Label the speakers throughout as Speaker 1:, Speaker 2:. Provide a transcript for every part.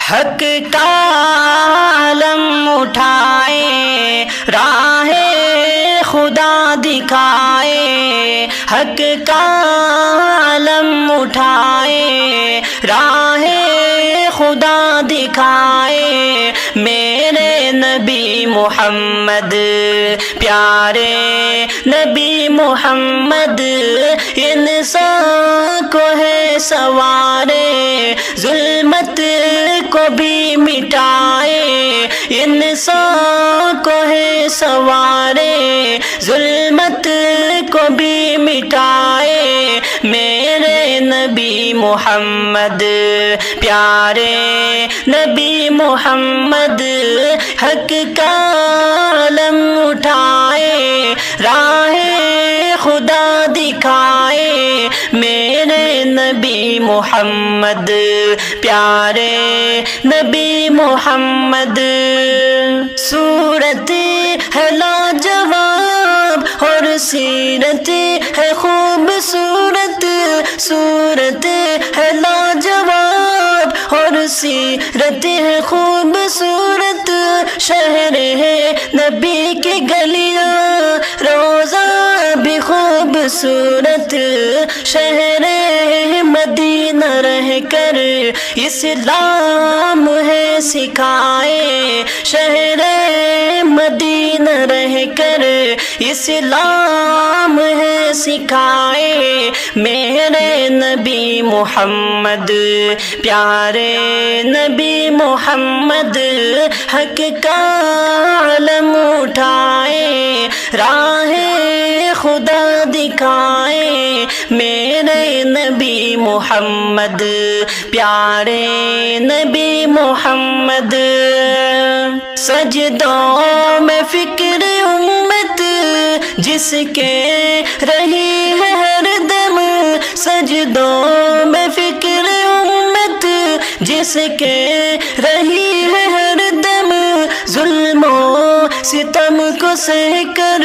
Speaker 1: حق کا علم اٹھائے، راہ خدا دکھائے، حق کا علم اٹھائے، راہ خدا دکھائے، میرے نبی محمد، پیارے نبی محمد، انسان کو ہے سوارے، ظلمت کو بھی مٹائے، انسان کو ہے سوارے، ظلمت کو بھی مٹائے، میرے نبی محمد، پیارے نبی محمد، حق کا علم اٹھائے، راہ خدا دکھائے، میرے نبی محمد، پیارے نبی محمد۔ صورت ہے لاجواب اور سیرت ہے خوبصورت، صورت ہے لاجواب اور سیرت ہے خوبصورت، شہر ہے نبی کی گلیاں، روزہ بھی خوبصورت، شہر مدینہ رہ کر اسلام ہے سکھائے، شہر مدینہ رہ کر اسلام ہے سکھائے، میرے نبی محمد، پیارے نبی محمد، حق کا علم اٹھائے، راہ خدا دکھائے، میرے نبی محمد، پیارے نبی محمد۔ سجدوں میں فکر امت جس کے رہی ہے ہر دم، سجدوں میں فکر امت جس کے رہی ہے ہر دم، ظلم و ستم کو سہ کر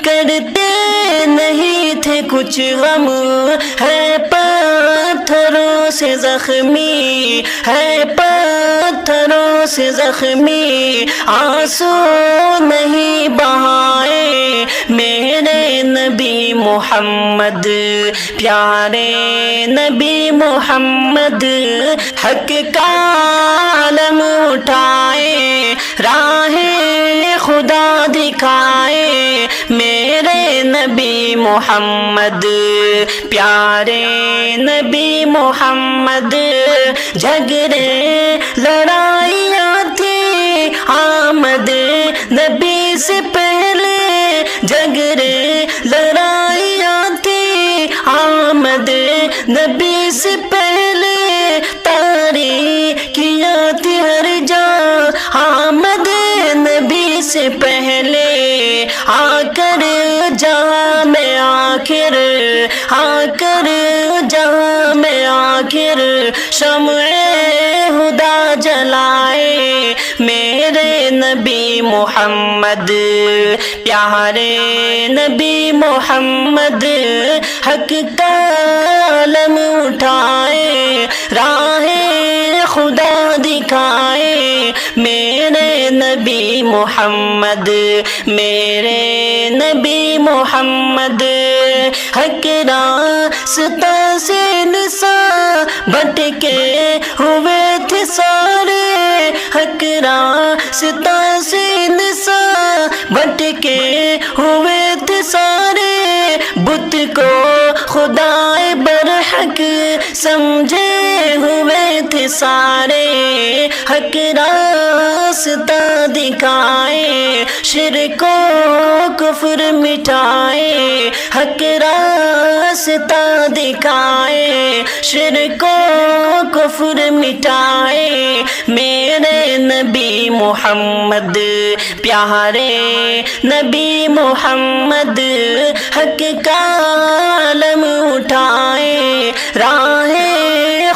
Speaker 1: کرتے نہیں تھے کچھ غم، ہے پتھروں سے زخمی، ہے پتھروں سے زخمی، آنسو نہیں بہائے، میرے نبی محمد، پیارے نبی محمد، حق کا علم اٹھائے، راہ خدا دکھائے، میرے نبی محمد، پیارے نبی محمد۔ جھگڑے لڑائیاں تھی آمد نبی سے پہلے، جھگڑے لڑائیاں تھی آمد نبی سے پہلے، تاریکیاں تھی ہر جا آمد نبی سے پہلے، آ کر جہاں میں آخر، آ کر جہاں میں آخر شمع ہدا جلائے، میرے نبی محمد، پیارے نبی محمد، حق کا علم اٹھائے، راہ خدا دکھائے، میرے نبی محمد، میرے نبی محمد، حق راستہ سے انسان بھٹکے ہوئے تھے سارے، حق راستہ سے انسان بھٹکے ہوئے تھے سارے، بت کو خدائے برحق سمجھے ہوئے تھے سارے، حق راستہ دکھائے، شرک و کفر مٹائے، حق راستہ دکھائے، شرک و کفر مٹائے، میرے نبی محمد، پیارے نبی محمد، حق کا علم اٹھائے، راہ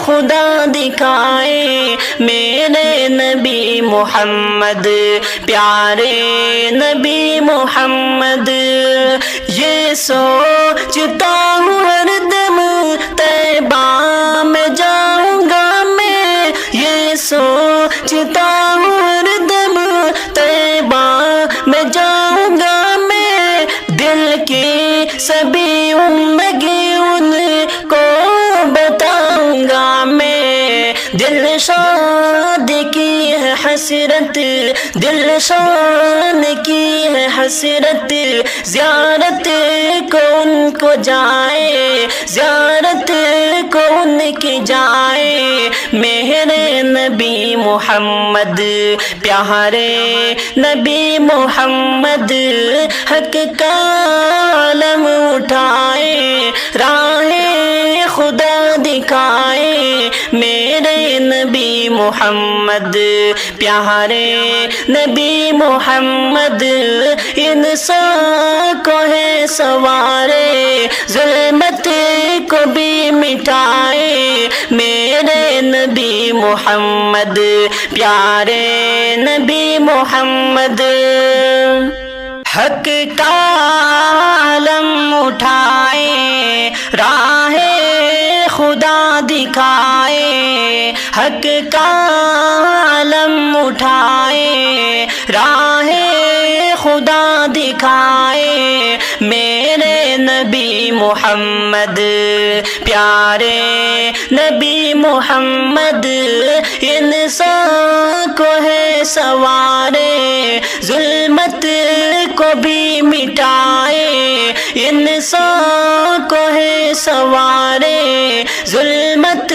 Speaker 1: خدا دکھائے، میرے نبی محمد، پیارے نبی محمد۔ یہ سوچتا ہوں ہر دم طیبہ میں جاؤں گا میں، یہ سوچتا سوچتا ہوں ہر دم طیبہ میں جاؤں گا میں، دل کی سبھی امنگی ان کو بتاؤں گا میں، دل شاد کی ہے حسرت، دل شان کی ہے حسرت، زیارت کو ان کو جائے، زیارت کو ان کی جائے، میرے نبی محمد پیارے نبی محمد، حق کا علم اٹھائے، راہ خدا دکھائے، میرے نبی محمد پیارے نبی محمد، انسان کو ہے سوارے، ظلمت کو بھی مٹائے، میرے نبی محمد پیارے نبی محمد، حق کا علم اٹھائے، راہ خدا دکھائے، حق کا علم اٹھائے، راہ خدا دکھائے، میرے نبی محمد پیارے نبی محمد، انسان کو ہے سوارے، ظلمت کو بھی مٹائے، انسان کو ہے سوارے، ظلمت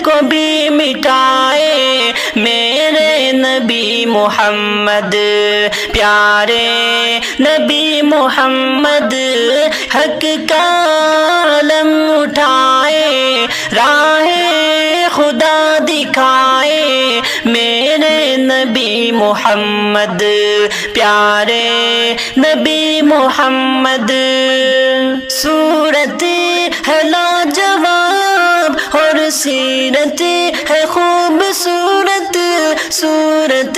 Speaker 1: کو بھی مٹائے، میرے نبی محمد پیارے نبی محمد، حق کا علم اٹھائے، راہ خدا دکھائے، میرے نبی محمد پیارے نبی محمد، صورت ہے لاجواب اور سیرت ہے خوبصورت، صورت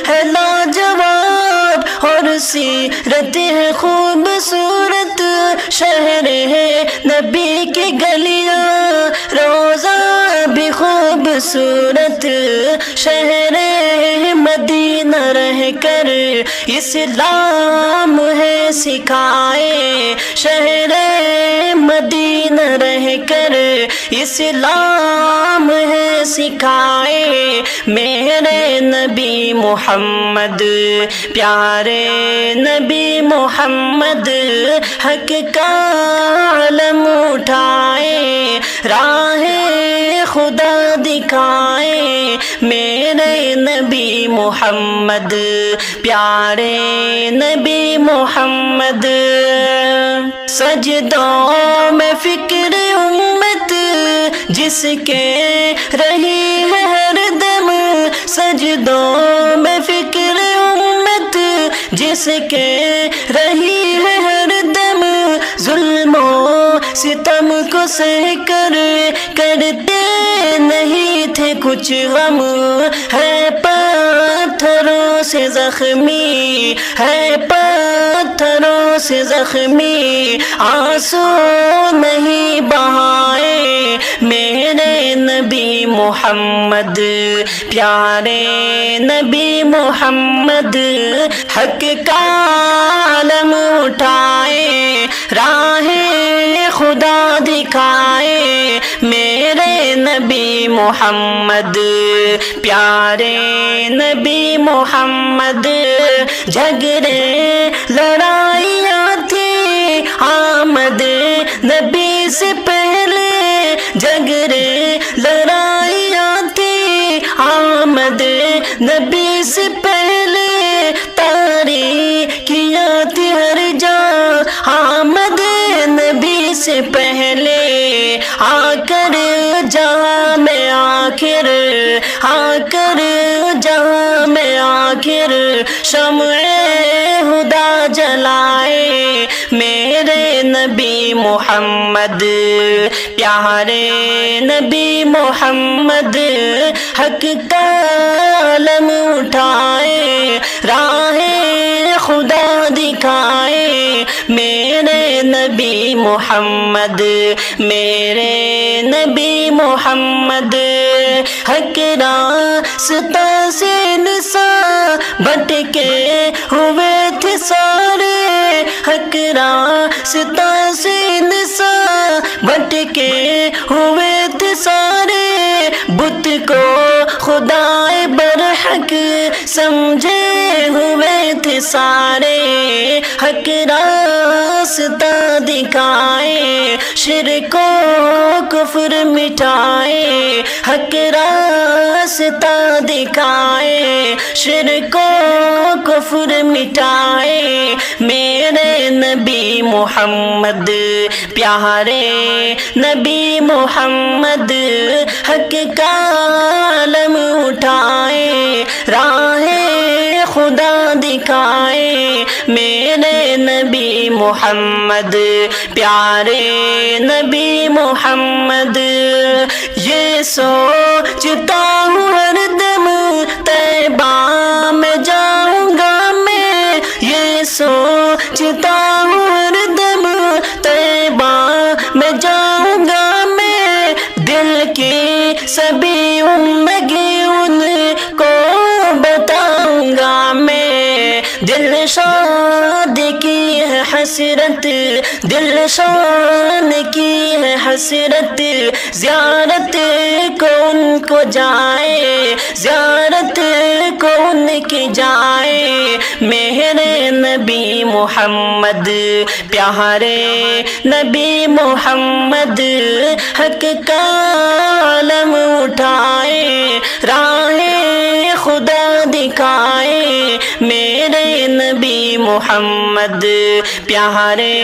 Speaker 1: ہے لاجواب اور سیرت ہے خوبصورت، شہر ہے نبی کی گلیاں، روزہ بھی خوبصورت، شہر مدینہ رہ کر اسلام ہے سکھائے، شہر مدینہ رہ کر اسلام ہے سکھائے، میرے نبی محمد پیارے نبی محمد، حق کا علم اٹھائے، راہ خدا دکھائے، میرے نبی محمد پیارے نبی محمد، سجدوں میں فکر امت جس کے رہی ہے ہر دم، سجدوں میں فکر امت جس کے رہی ہے ہر دم، ظلم و ستم کو سہ کر کرتے نہیں تھے کچھ غم، ہے پتھروں سے زخمی، ہے پتھروں سے زخمی، آنسو نہیں بہائے، میرے نبی محمد پیارے نبی محمد، حق کا علم اٹھائے، راہ خدا دکھائے، میرے نبی محمد پیارے نبی محمد، جھگڑے لڑائیاں تھی آمد نبی سے پہلے، جھگڑے لڑائیاں تھی آمد نبی سے پہلے، تاریکیاں تھی ہر جا آمد نبی سے پہلے، آ کر جہاں میں آخر، آ کر جہاں میں آخر شمع ہدا جلائے، میرے نبی محمد پیارے نبی محمد، حق کا علم اٹھائے، راہ خدا دکھائے، میرے نبی محمد، میرے نبی محمد، حق راستہ سے انسان بھٹکے ہوئے تھے سارے، حق راستہ سے انسان بھٹکے ہوئے تھے سارے، بت کو خدائے برحق سمجھے ہوئے تھے سارے، حق راستہ دکھائے شرک و کفر مٹائے، حق راستہ دکھائے شرک و کفر مٹائے، میرے نبی محمد پیارے نبی محمد حق کا علم اٹھائے، راہ خدا دکھائے، میرے نبی محمد پیارے نبی محمد، یہ سوچتا ہوں ہر دم طیبہ میں جاؤں گا میں، یہ سوچتا ہوں ہر دم طیبہ میں جاؤں گا میں، دل کی سبھی امنگی ان کو بتاؤں گا میں، دل شاد کی ہے حسرت، دل شان کی ہے حسرت، زیارت کو ان کو جائے، زیارت کو ان کی جائے، میرے نبی محمد پیارے نبی محمد حق کا علم اٹھائے، راہ خدا دکھائے، میرے نبی محمد پیارے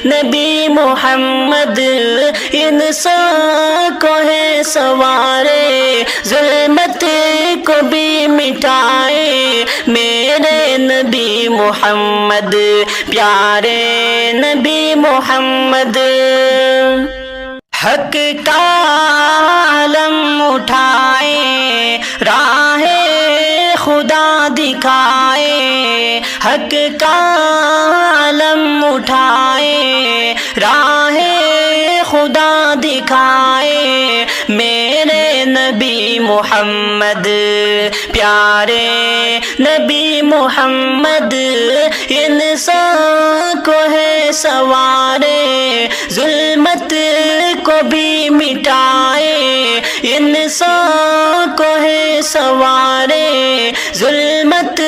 Speaker 1: نبی محمد، انسان کو ہے سوارے، ظلمت کو بھی مٹائے، میرے نبی محمد پیارے نبی محمد، حق کا علم اٹھائے، راہ خدا دکھائے، حق کا علم اٹھائے، راہ خدا دکھائے، میرے نبی محمد پیارے نبی محمد، انسان کو ہے سوارے، ظلمت کو بھی مٹائے، انسان کو ہے سوارے، ظلمت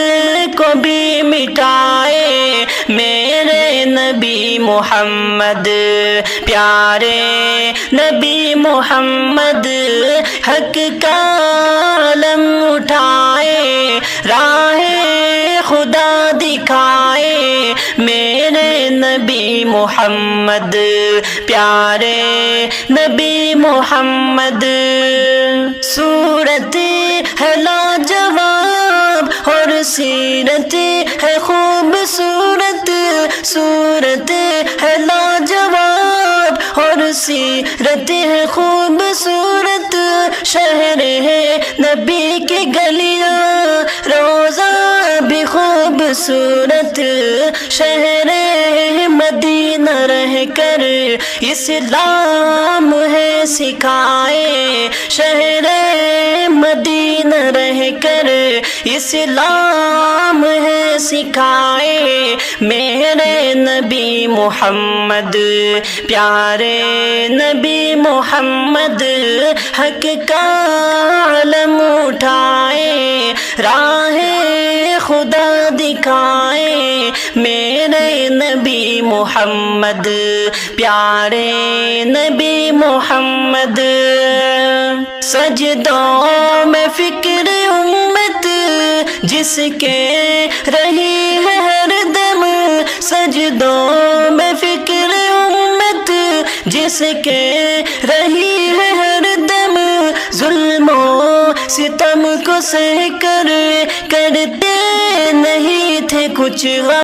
Speaker 1: کو بھی مٹائے، میرے نبی محمد پیارے نبی محمد، حق کا علم اٹھائے، راہ خدا دکھائے، میرے نبی محمد پیارے نبی محمد، صورت ہے لاجواب اور سیرت ہے خوبصورت، صورت ہے لاجواب اور سیرت ہے خوبصورت، شہر ہے نبی کی گلیاں، روزہ بھی خوبصورت، شہر مدینہ رہ کر اسلام ہے سکھائے، شہر مدینہ رہ کر اسلام ہے سکھائے، میرے نبی محمد پیارے نبی محمد، حق کا علم اٹھائے، راہ خدا دکھائے، میرے نبی محمد پیارے نبی محمد، سجدوں میں فکر امت جس کے رہی ہے ہر دم، سجدوں میں فکر امت جس کے رہی ہے ہر دم، ظلم و ستم کو سہ کر کرتے نہیں تھے کچھ غم،